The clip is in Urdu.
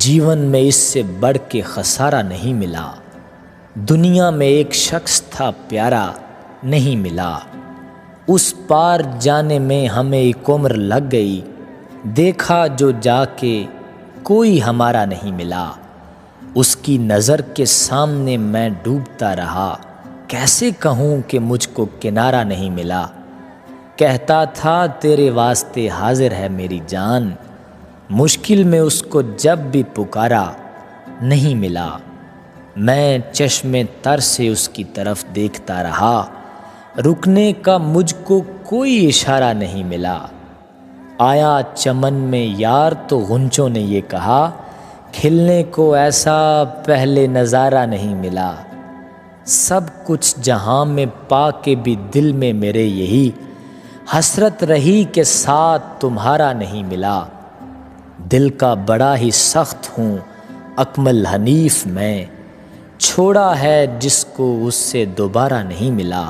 جیون میں اس سے بڑھ کے خسارہ نہیں ملا، دنیا میں ایک شخص تھا پیارا نہیں ملا، اس پار جانے میں ہمیں ایک عمر لگ گئی، دیکھا جو جا کے کوئی ہمارا نہیں ملا، اس کی نظر کے سامنے میں ڈوبتا رہا، کیسے کہوں کہ مجھ کو کنارہ نہیں ملا، کہتا تھا تیرے واسطے حاضر ہے میری جان، مشکل میں اس کو جب بھی پکارا نہیں ملا، میں چشم تر سے اس کی طرف دیکھتا رہا، رکنے کا مجھ کو کوئی اشارہ نہیں ملا، آیا چمن میں یار تو غنچوں نے یہ کہا، کھلنے کو ایسا پہلے نظارہ نہیں ملا، سب کچھ جہاں میں پا کے بھی دل میں میرے یہی حسرت رہی کہ ساتھ تمہارا نہیں ملا، دل کا بڑا ہی سخت ہوں اکمل حنیف میں، چھوڑا ہے جس کو اس سے دوبارہ نہیں ملا۔